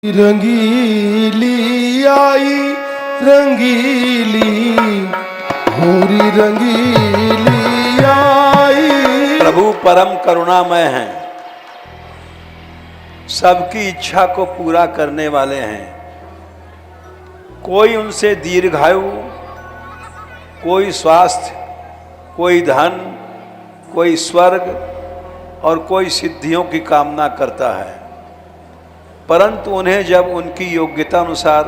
रंगीली आई रंगीली होरी रंगीली आई। प्रभु परम करुणामय हैं, सबकी इच्छा को पूरा करने वाले हैं। कोई उनसे दीर्घायु, कोई स्वास्थ्य, कोई धन, कोई स्वर्ग और कोई सिद्धियों की कामना करता है, परंतु उन्हें जब उनकी योग्यता अनुसार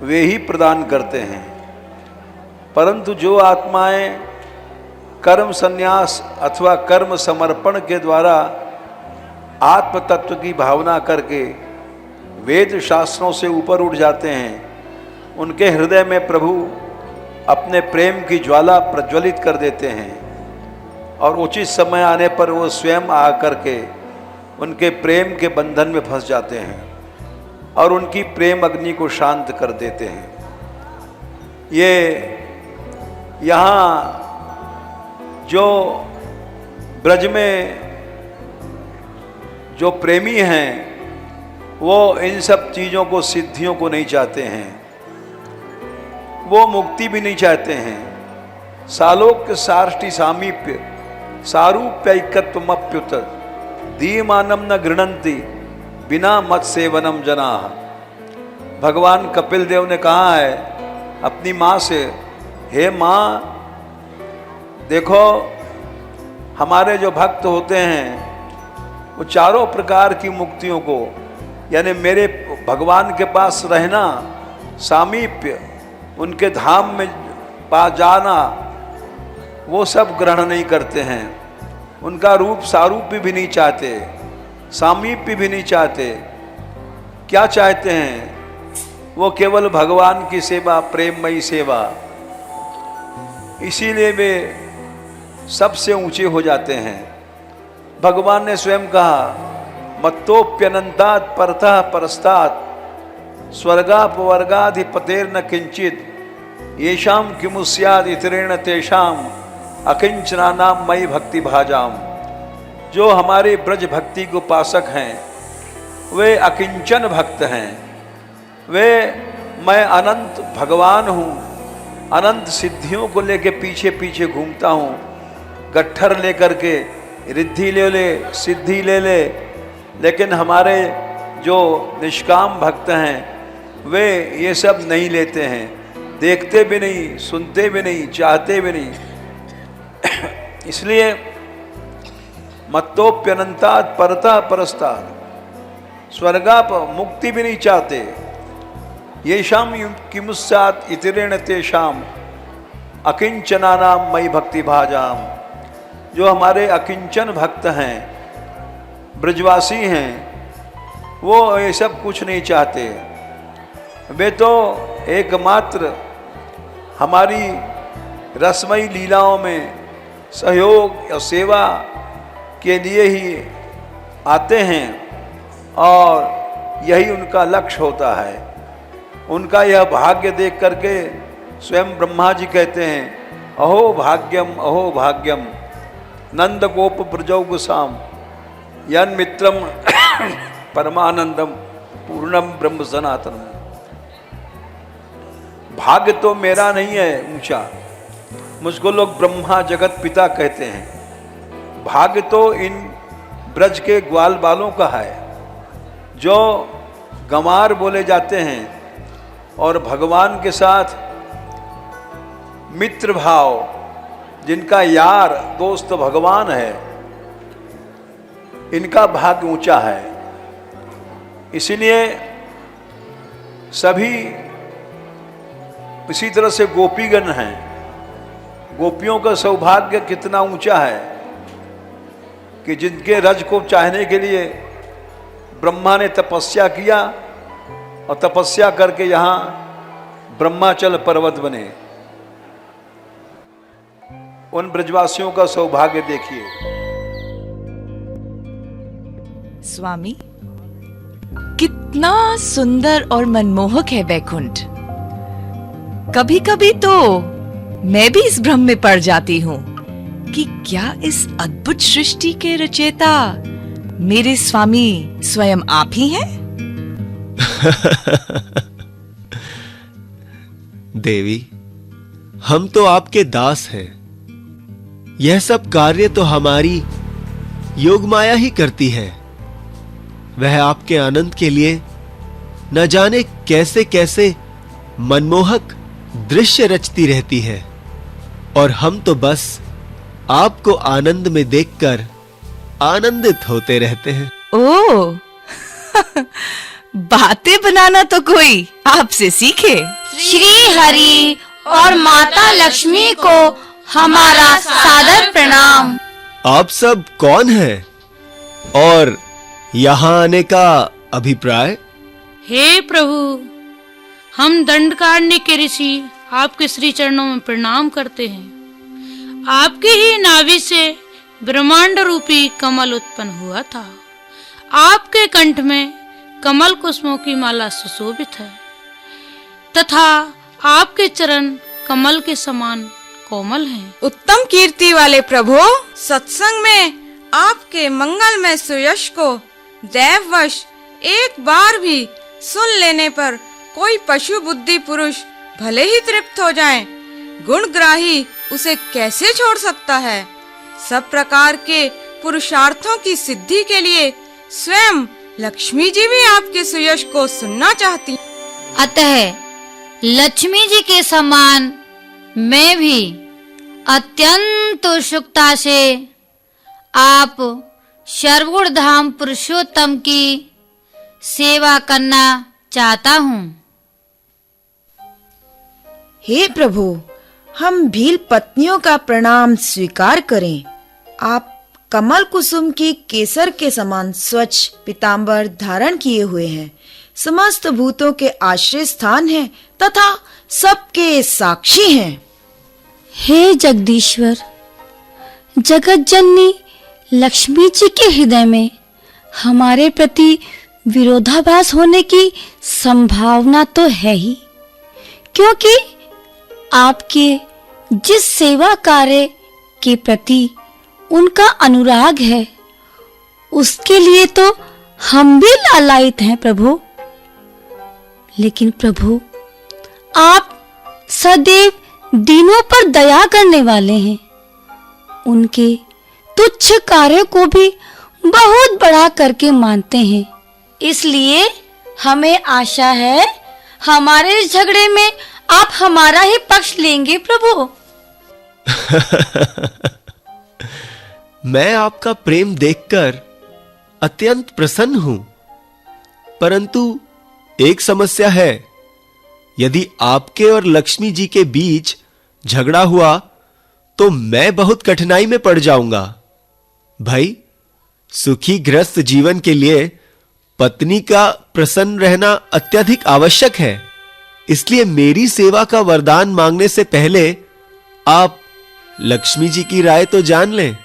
वे ही प्रदान करते हैं। परंतु जो आत्माएं कर्म संन्यास अथवा कर्म समर्पण के द्वारा आत्म तत्व की भावना करके वेद शास्त्रों से ऊपर उठ जाते हैं, उनके हृदय में प्रभु अपने प्रेम की ज्वाला प्रज्वलित कर देते हैं और उचित समय आने पर वो स्वयं आकर के उनके प्रेम के बंधन में फंस जाते हैं और उनकी प्रेम अग्नि को शांत कर देते हैं। ये यहाँ जो ब्रज में जो प्रेमी हैं वो इन सब चीज़ों को, सिद्धियों को नहीं चाहते हैं, वो मुक्ति भी नहीं चाहते हैं। सालोक्य साष्टि सामीप्य सारूप्यैकत्वमप्युत दीयमानम न गृणंति बिना मत सेवनम जनाः। भगवान कपिल देव ने कहा है अपनी माँ से, हे माँ देखो हमारे जो भक्त होते हैं वो चारों प्रकार की मुक्तियों को, यानी मेरे भगवान के पास रहना, सामीप्य, उनके धाम में पास जाना, वो सब ग्रहण नहीं करते हैं। उनका रूप सारूप्य भी नहीं चाहते, सामीप्य भी नहीं चाहते। क्या चाहते हैं? वो केवल भगवान की सेवा, प्रेममयी सेवा। इसीलिए वे सबसे ऊंचे हो जाते हैं। भगवान ने स्वयं कहा, मत्तोप्यनंतात् परतः परस्तात् स्वर्गापवर्गाधिपतेर्न किंचित येषाम किमुस्याद इतरेण तेषाम अकिंचना नाम मई भक्ति भाजाम। जो हमारे ब्रज भक्ति को पासक हैं वे अकिंचन भक्त हैं। वे, मैं अनंत भगवान हूँ, अनंत सिद्धियों को लेके पीछे पीछे घूमता हूँ। गट्ठर लेकर के रिद्धि ले ले, सिद्धि ले ले, लेकिन हमारे जो निष्काम भक्त हैं वे ये सब नहीं लेते हैं, देखते भी नहीं, सुनते भी नहीं, चाहते भी नहीं। इसलिए मत्तोप्यनंतात् परतः परस्तात्, स्वर्गाप मुक्ति भी नहीं चाहते। येषाम किमुस्यात् इतरेण तेषाम अकिंचना नाम मई भक्ति भाजाम। जो हमारे अकिंचन भक्त हैं, ब्रजवासी हैं, वो ये सब कुछ नहीं चाहते। वे तो एकमात्र हमारी रसमयी लीलाओं में सहयोग और सेवा के लिए ही आते हैं और यही उनका लक्ष्य होता है। उनका यह भाग्य देख करके स्वयं ब्रह्मा जी कहते हैं, अहो भाग्यम नंद गोप ब्रजौ गुसाम यन मित्रम परमानंदम पूर्णम ब्रह्म सनातनम। भाग्य तो मेरा नहीं है ऊंचा, मुझको लोग ब्रह्मा जगत पिता कहते हैं। भाग्य तो इन ब्रज के ग्वाल बालों का है जो गंवार बोले जाते हैं और भगवान के साथ मित्र भाव, जिनका यार दोस्त भगवान है, इनका भाग्य ऊंचा है। इसीलिए सभी इसी तरह से गोपीगण हैं। गोपियों का सौभाग्य कितना ऊंचा है कि जिनके रज को चाहने के लिए ब्रह्मा ने तपस्या किया और तपस्या करके यहाँ ब्रह्माचल पर्वत बने। उन ब्रजवासियों का सौभाग्य देखिए। स्वामी, कितना सुंदर और मनमोहक है वैकुंठ। कभी कभी तो मैं भी इस भ्रम में पड़ जाती हूँ कि क्या इस अद्भुत सृष्टि के रचयिता मेरे स्वामी स्वयं आप ही हैं? देवी, हम तो आपके दास हैं। यह सब कार्य तो हमारी योग माया ही करती है। वह आपके आनंद के लिए न जाने कैसे कैसे मनमोहक दृश्य रचती रहती है, और हम तो बस आपको आनंद में देखकर आनंदित होते रहते हैं। ओ बातें बनाना तो कोई आपसे सीखे। श्री हरि और माता लक्ष्मी को हमारा सादर प्रणाम। आप सब कौन हैं और यहाँ आने का अभिप्राय? हे प्रभु, हम दंडकारण्य के ऋषि आपके श्री चरणों में प्रणाम करते हैं। आपकी ही नाभि से ब्रह्मांड रूपी कमल उत्पन्न हुआ था। आपके कंठ में कमल कुसुमों की माला सुशोभित है तथा आपके चरण कमल के समान कोमल हैं। उत्तम कीर्ति वाले प्रभु, सत्संग में आपके मंगलमय सुयश को दैववश एक बार भी सुन लेने पर कोई पशु बुद्धि पुरुष भले ही तृप्त हो जाए, गुणग्राही उसे कैसे छोड़ सकता है। सब प्रकार के पुरुषार्थों की सिद्धि के लिए स्वयं लक्ष्मी जी भी आपके सुयश को सुनना चाहती। अतः लक्ष्मी जी के समान मैं भी अत्यंत उत्सुकता से आप सर्वगुण धाम पुरुषोत्तम की सेवा करना चाहता हूँ। हे प्रभु, हम भील पत्नियों का प्रणाम स्वीकार करें। आप कमल कुसुम की केसर के समान स्वच्छ पीतांबर धारण किए हुए हैं, समस्त भूतों के आश्रय स्थान हैं तथा सबके साक्षी हैं। हे जगदीश्वर, जगत जननी लक्ष्मी जी के हृदय में हमारे प्रति विरोधाभास होने की संभावना तो है ही, क्योंकि आपके जिस सेवा कार्य के प्रति उनका अनुराग है उसके लिए तो हम भी लालायित हैं प्रभु। लेकिन प्रभु, आप सदैव दीनों पर दया करने वाले हैं। उनके तुच्छ कार्य को भी बहुत बड़ा करके मानते हैं। इसलिए हमें आशा है हमारे इस झगड़े में आप हमारा ही पक्ष लेंगे प्रभु। मैं आपका प्रेम देखकर अत्यंत प्रसन्न हूं, परंतु एक समस्या है। यदि आपके और लक्ष्मी जी के बीच झगड़ा हुआ तो मैं बहुत कठिनाई में पड़ जाऊंगा। भाई, सुखी गृहस्थ जीवन के लिए पत्नी का प्रसन्न रहना अत्यधिक आवश्यक है। इसलिए मेरी सेवा का वरदान मांगने से पहले आप लक्ष्मी जी की राय तो जान लें।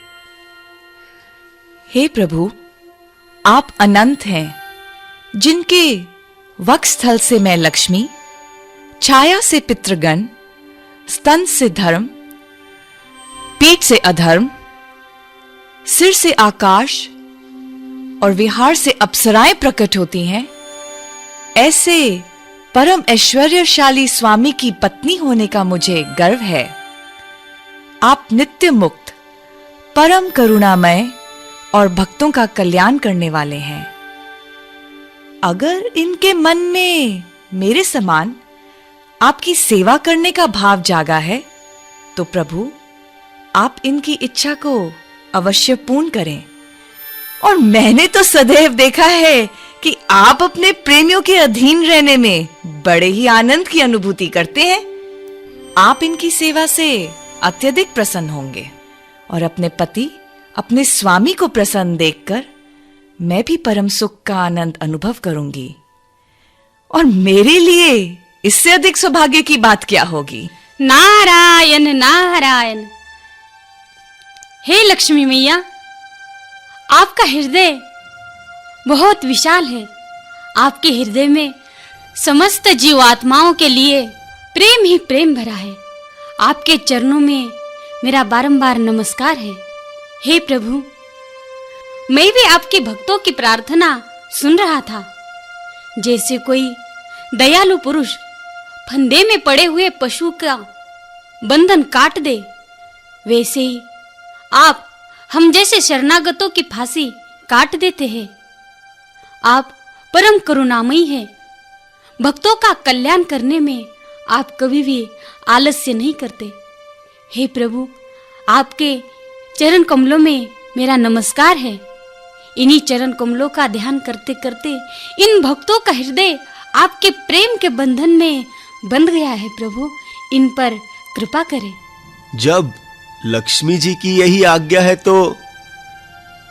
हे प्रभु, आप अनंत हैं, जिनके वक्षस्थल से मैं लक्ष्मी, छाया से पितृगण, स्तन से धर्म, पीठ से अधर्म, सिर से आकाश और विहार से अप्सराएं प्रकट होती हैं। ऐसे परम ऐश्वर्यशाली स्वामी की पत्नी होने का मुझे गर्व है। आप नित्य मुक्त, परम करुणामय और भक्तों का कल्याण करने वाले हैं। अगर इनके मन में मेरे समान आपकी सेवा करने का भाव जागा है तो प्रभु, आप इनकी इच्छा को अवश्य पूर्ण करें। और मैंने तो सदैव देखा है कि आप अपने प्रेमियों के अधीन रहने में बड़े ही आनंद की अनुभूति करते हैं। आप इनकी सेवा से अत्यधिक प्रसन्न होंगे और अपने पति, अपने स्वामी को प्रसन्न देखकर मैं भी परम सुख का आनंद अनुभव करूंगी। और मेरे लिए इससे अधिक सौभाग्य की बात क्या होगी। नारायण नारायण। हे लक्ष्मी मैया, आपका हृदय बहुत विशाल है। आपके हृदय में समस्त जीवात्माओं के लिए प्रेम ही प्रेम भरा है। आपके चरणों में मेरा बारंबार नमस्कार है। हे प्रभु, मैं भी आपके भक्तों की प्रार्थना सुन रहा था जैसे कोई दयालु पुरुष फंदे में पड़े हुए पशु का बंधन काट दे, वैसे ही आप हम जैसे शरणागतों की फांसी काट देते हैं। आप परम करुणामयी हैं। भक्तों का कल्याण करने में आप कभी भी आलस्य नहीं करते। हे प्रभु, आपके चरण कमलों में मेरा नमस्कार है। इन्हीं चरण कमलों का ध्यान करते करते इन भक्तों का हृदय आपके प्रेम के बंधन में बंध गया है। प्रभु, इन पर कृपा करें। जब लक्ष्मी जी की यही आज्ञा है तो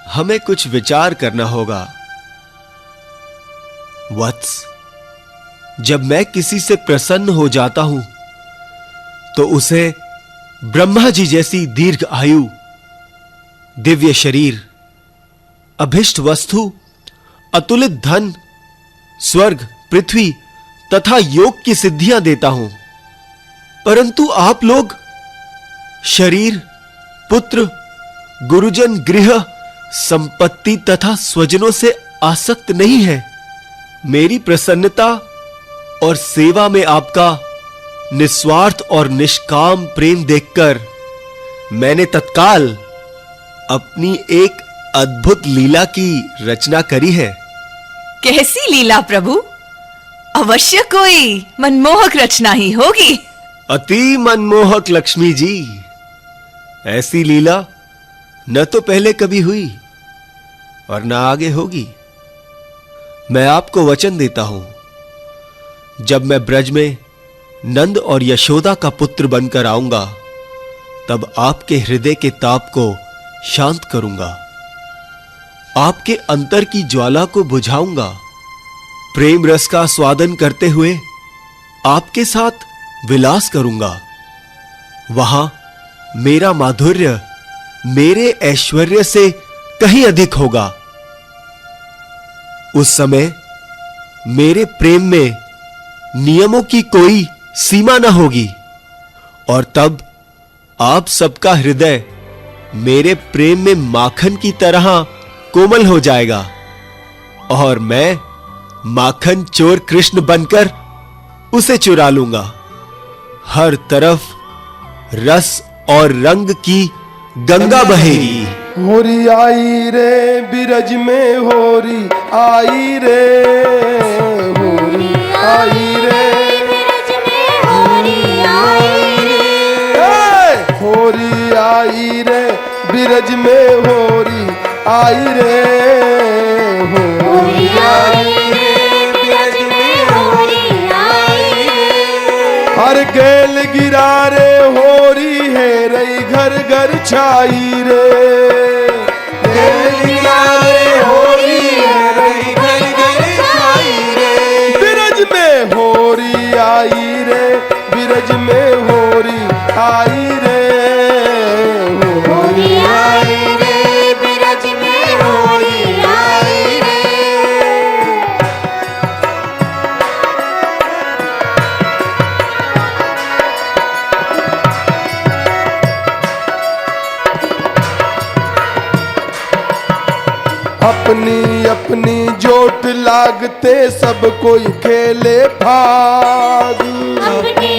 हमें कुछ विचार करना होगा। वत्स, जब मैं किसी से प्रसन्न हो जाता हूं तो उसे ब्रह्मा जी जैसी दीर्घ आयु, दिव्य शरीर, अभिष्ट वस्तु, अतुलित धन, स्वर्ग, पृथ्वी तथा योग की सिद्धियां देता हूं। परंतु आप लोग शरीर, पुत्र, गुरुजन, गृह, संपत्ति तथा स्वजनों से आसक्त नहीं है। मेरी प्रसन्नता और सेवा में आपका निस्वार्थ और निष्काम प्रेम देखकर मैंने तत्काल अपनी एक अद्भुत लीला की रचना करी है। कैसी लीला प्रभु? अवश्य कोई मनमोहक रचना ही होगी। अति मनमोहक लक्ष्मी जी। ऐसी लीला न तो पहले कभी हुई और न आगे होगी। मैं आपको वचन देता हूं, जब मैं ब्रज में नंद और यशोदा का पुत्र बनकर आऊंगा तब आपके हृदय के ताप को शांत करूंगा, आपके अंतर की ज्वाला को बुझाऊंगा। प्रेम रस का स्वादन करते हुए आपके साथ विलास करूंगा। वहां मेरा माधुर्य मेरे ऐश्वर्य से कहीं अधिक होगा। उस समय मेरे प्रेम में नियमों की कोई सीमा न होगी और तब आप सबका हृदय मेरे प्रेम में माखन की तरह कोमल हो जाएगा और मैं माखन चोर कृष्ण बनकर उसे चुरा लूंगा। हर तरफ रस और रंग की गंगा बहेगी। होरी आई रे बिरज में, होरी आई रे, होरी आई रे, होरी आई रे बिरज में, होरी आई रे, होरी आई हर गेल गिरा रे, होरी है रई घर घर छाई रे, गेल गिरा रे, होरी है रई घर घर छाई रे, बिरज में होरी आई रे, बिरज में होरी आई रे, होरी आई रे, बिरज में होरी आई रे। अपनी अपनी जोट लागते सब कोई खेले भाग, अपनी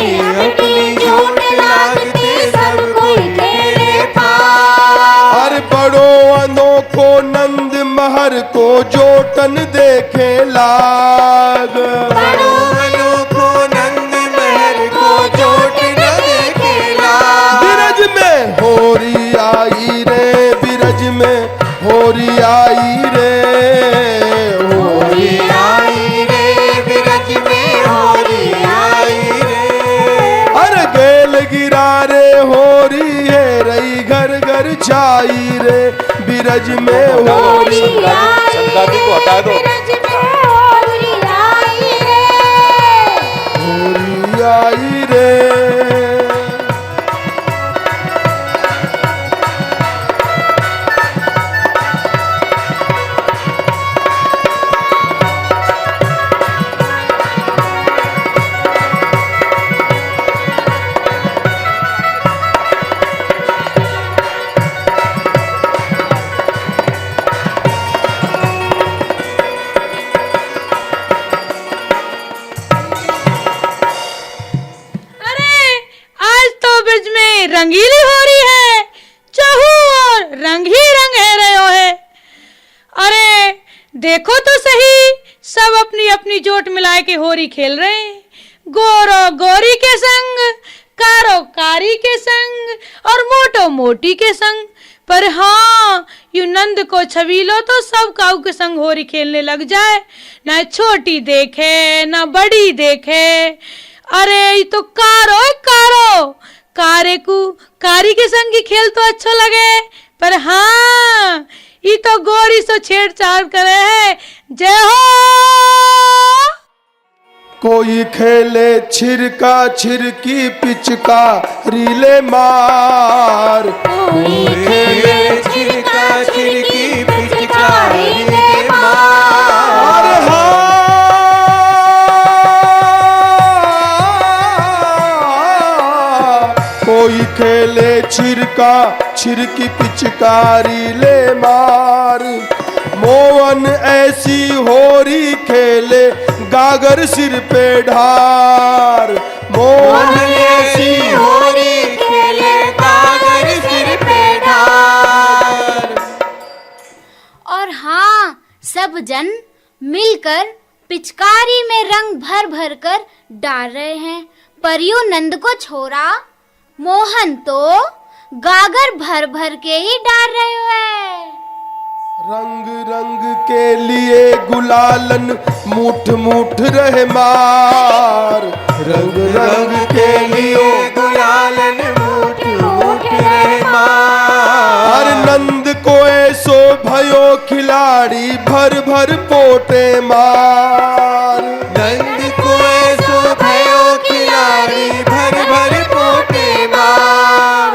अपनी जोट लागते सब कोई खेले भाग। हर बड़ो अनोखो नंद महर को जोटन देखे लाग, बड़ो अनोखो नंद महर को जोटन देखे लाग। बिरज में होरी आई रे, बिरज में होरी आई रे, होरी आई रे, बिरज में होरी आई रे। हर गेल गिरा रे, होरी है रई घर घर छाई रे, बिरज में होरी आई रे, को हटा दो, बिरज में होरी आई रे, होरी आई रे। रंगीली हो रही है, चहु और रंग ही रंग है रहे है। अरे देखो तो सही, सब अपनी अपनी जोट मिला के होरी खेल रहे हैं, गोरो गोरी के संग, कारो कारी के संग और मोटो मोटी के संग। पर हाँ, यू नंद को छबीलो तो सब काऊ के संग होरी खेलने लग जाए, ना छोटी देखे ना बड़ी देखे। अरे ये तो कारो कारो, कारे को कारी के संग ही खेल तो अच्छा लगे, पर हाँ ये तो गोरी से छेड़छाड़ करे है। जय हो। कोई खेले छिरका छिरकी पिचका रीले मार, कोई खेले छिरका छिरकी पिचका रीले मार। कोई खेले छिरका छिरकी पिचकारी ले मार, मोहन ऐसी होरी खेले गागर सिर पे ढार, मोहन ऐसी होरी खेले गागर सिर पे ढार। और हाँ, सब जन मिलकर पिचकारी में रंग भर भर कर डाल रहे हैं, पर यूं नंद को छोड़ा मोहन तो गागर भर भर के ही डाल रहे हैं। रंग रंग के लिए गुलालन मुठ मुठ रहे मार, रंग रंग के लिए गुलालन मुठ मुठ रहे मार। नंद को ऐसो भयो खिलाड़ी भर भर पोटे मार, नंद को ऐसो भयो खिलाड़ी भर भर पोटे मार।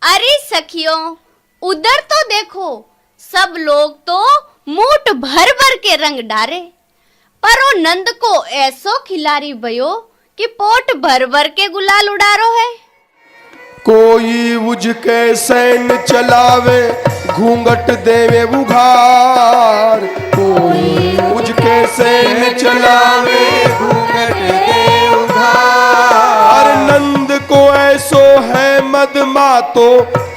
अरे सखियों, उधर तो देखो, सब लोग तो मूठ भर भर के रंग डारे, पर वो नंद को ऐसो खिलाड़ी भयो कि पोट भर भर के गुलाल उड़ारो है। कोई उज के सैन चलावे घूंघट देवे उघार, कोई उज के सैन चलावे घूंघट दे उघार। नंद को ऐसो है मदमा तो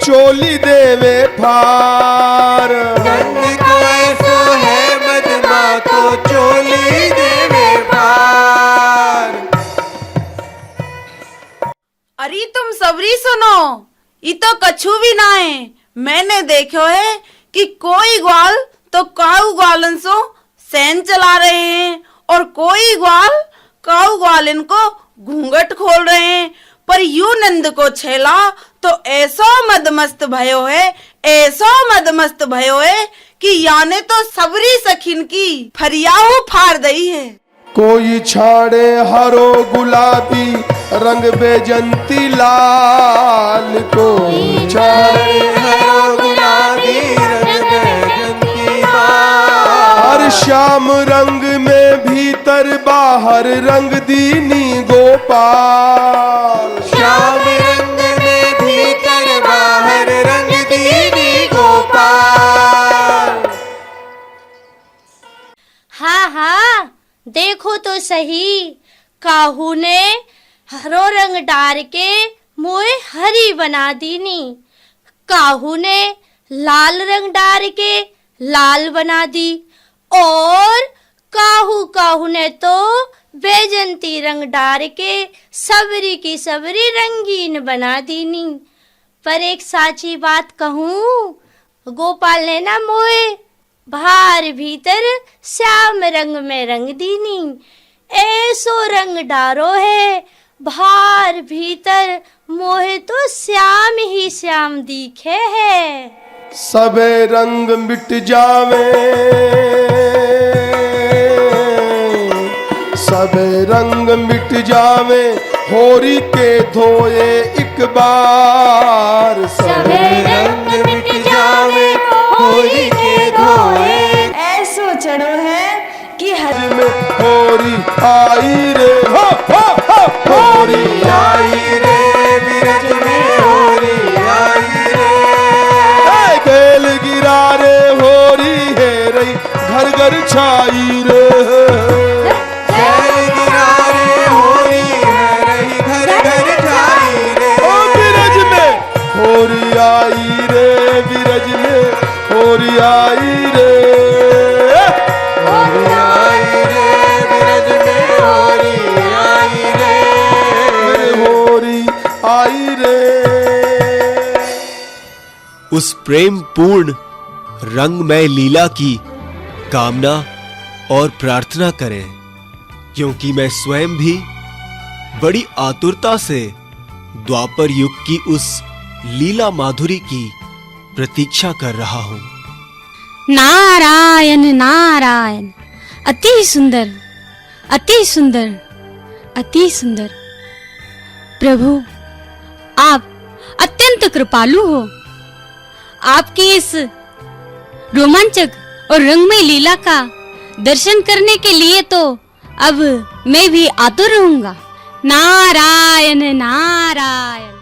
चोली देवे फार, नंद को ऐसो है मदमा तो चोली देवे फार। अरे तुम सबरी सुनो, ये तो कछु भी ना है। मैंने देखो है कि कोई ग्वाल तो काऊ ग्वालन सो सैन चला रहे हैं और कोई ग्वाल काऊ ग्वालन को घूंघट खोल रहे हैं, पर यू नंद को छेला तो ऐसो मदमस्त भयो है, ऐसो मदमस्त भयो है कि याने तो सबरी सखिन की फरियाऊ फाड़ दई है। कोई छाड़े हरो गुलाबी रंग बेजंती लाल, कोई छाड़े हरो गुलाबी रंग बेजंती लाल। हर श्याम रंग में भीतर बाहर रंग दीनी गोपाल, श्याम रंग में भीतर बाहर रंग दीनी गोपाल। हाँ हाँ, देखो तो सही, काहू ने हरो रंग डार के मोए हरी बना दीनी, काहू ने लाल रंग डार के लाल बना दी, और काहू ने तो बेजंती रंग डार के सबरी की सबरी रंगीन बना दीनी। पर एक साची बात कहूँ, गोपाल ने ना मोए बाहर भीतर श्याम रंग में रंग दीनी, ऐसो रंग डारो है बाहर भीतर मोहे तो श्याम ही श्याम दिखे है। सबे रंग मिट जावे, सबे रंग मिट जावे होरी के धोए एक बार, सबे रंग मिट जावे होरी के धोए। ऐसो चढ़ो है कि हर में होरी आई रे, हो होरी आई रे, बिरज में होरी आई रे। खेल गिरा रे होरी है रही घर घर छाई रे, खेल गिरा रे होरी है रही घर घर छाई उस प्रेम पूर्ण रंगमय लीला की कामना और प्रार्थना करें, क्योंकि मैं स्वयं भी बड़ी आतुरता से द्वापर युग की उस लीला माधुरी की प्रतीक्षा कर रहा हूं। नारायण नारायण, अति सुंदर, अति सुंदर, अति सुंदर। प्रभु, आप अत्यंत कृपालु हो। आपकी इस रोमांचक और रंगमय लीला का दर्शन करने के लिए तो अब मैं भी आतुर रहूंगा। नारायण नारायण।